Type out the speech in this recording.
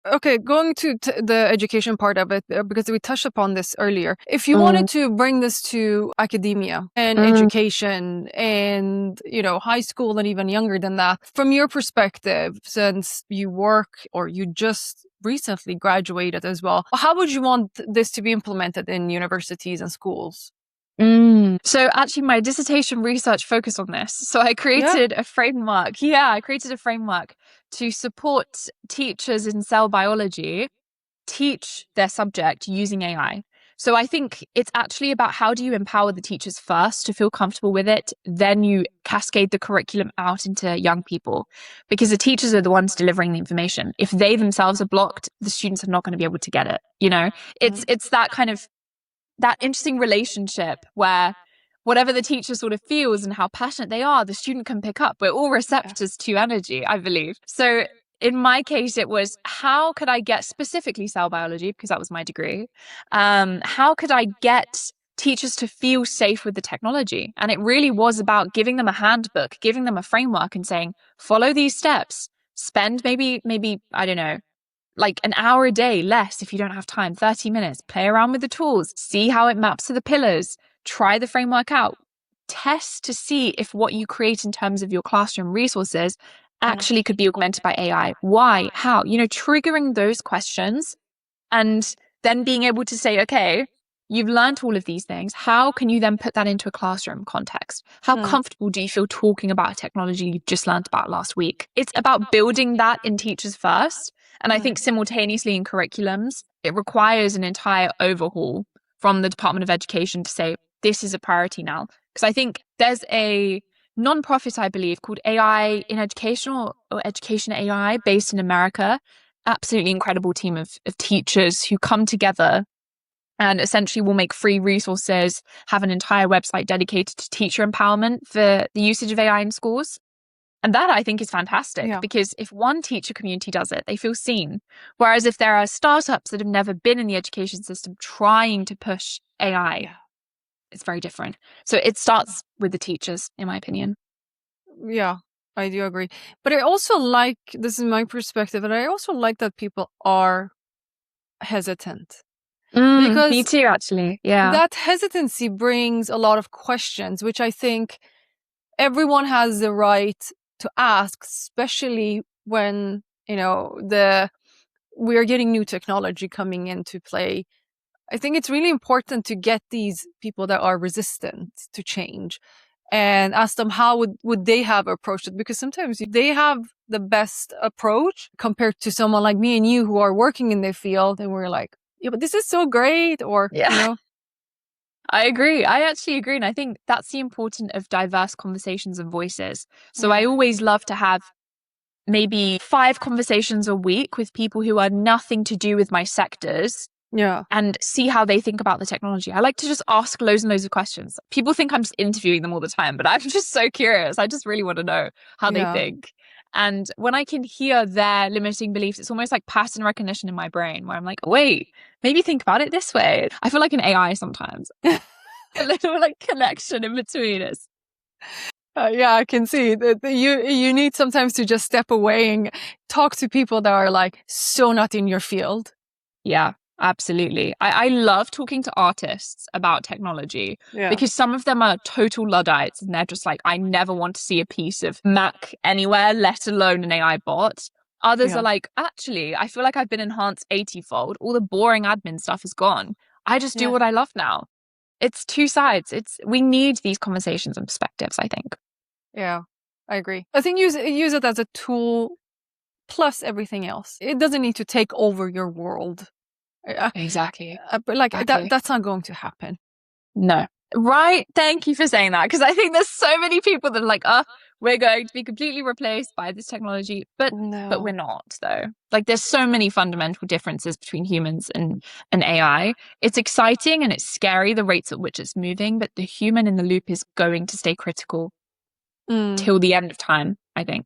Okay, going to the education part of it, because we touched upon this earlier. If you wanted to bring this to academia and education and, high school and even younger than that, from your perspective, since you work or you just recently graduated as well, how would you want this to be implemented in universities and schools? So actually my dissertation research focused on this. So I created a framework. Yeah, I created a framework to support teachers in cell biology teach their subject using AI. So I think it's actually about how do you empower the teachers first to feel comfortable with it, then you cascade the curriculum out into young people, because the teachers are the ones delivering the information. If they themselves are blocked, the students are not going to be able to get it. It's that kind of that interesting relationship where whatever the teacher sort of feels and how passionate they are, the student can pick up. We're all receptors to energy, I believe. So in my case, it was how could I get specifically cell biology, because that was my degree. How could I get teachers to feel safe with the technology? And it really was about giving them a handbook, giving them a framework and saying, follow these steps, spend maybe, I don't know, like an hour a day less if you don't have time, 30 minutes, play around with the tools, see how it maps to the pillars, try the framework out, test to see if what you create in terms of your classroom resources actually could be augmented by AI. Why? How? Triggering those questions and then being able to say, okay, you've learned all of these things. How can you then put that into a classroom context? How comfortable do you feel talking about a technology you just learned about last week? It's about building that in teachers first. And I think simultaneously in curriculums, it requires an entire overhaul from the Department of Education to say, this is a priority now. Because I think there's a non-profit, I believe, called AI in Education or Education AI based in America. Absolutely incredible team of teachers who come together and essentially will make free resources, have an entire website dedicated to teacher empowerment for the usage of AI in schools. And that I think is fantastic because if one teacher community does it, they feel seen. Whereas if there are startups that have never been in the education system trying to push AI, it's very different. So it starts with the teachers, in my opinion. Yeah, I do agree. But I also like, this is my perspective, and I also like that people are hesitant. Me Because too, actually. Yeah. that hesitancy brings a lot of questions, which I think everyone has the right to ask, especially when, we are getting new technology coming into play. I think it's really important to get these people that are resistant to change and ask them how would they have approached it, because sometimes they have the best approach compared to someone like me and you who are working in their field and we're like, yeah, but this is so great, or Yeah. I agree. I actually agree. And I think that's the importance of diverse conversations and voices. So I always love to have maybe 5 conversations a week with people who are nothing to do with my sectors and see how they think about the technology. I like to just ask loads and loads of questions. People think I'm just interviewing them all the time, but I'm just so curious. I just really want to know how they think. And when I can hear their limiting beliefs, it's almost like pattern recognition in my brain where I'm like, wait, maybe think about it this way. I feel like an AI sometimes. A little like connection in between us. Yeah, I can see that you need sometimes to just step away and talk to people that are like so not in your field. Yeah, absolutely. I love talking to artists about technology because some of them are total Luddites and they're just like, I never want to see a piece of Mac anywhere, let alone an AI bot. Others are like, actually, I feel like I've been enhanced 80-fold. All the boring admin stuff is gone. I just do what I love now. It's two sides. We need these conversations and perspectives, I think. Yeah, I agree. I think use it as a tool plus everything else. It doesn't need to take over your world. Exactly. But that's not going to happen. No. Right. Thank you for saying that. Because I think there's so many people that are like, we're going to be completely replaced by this technology. But we're not, though. Like there's so many fundamental differences between humans and AI. It's exciting and it's scary, the rates at which it's moving, but the human in the loop is going to stay critical till the end of time, I think.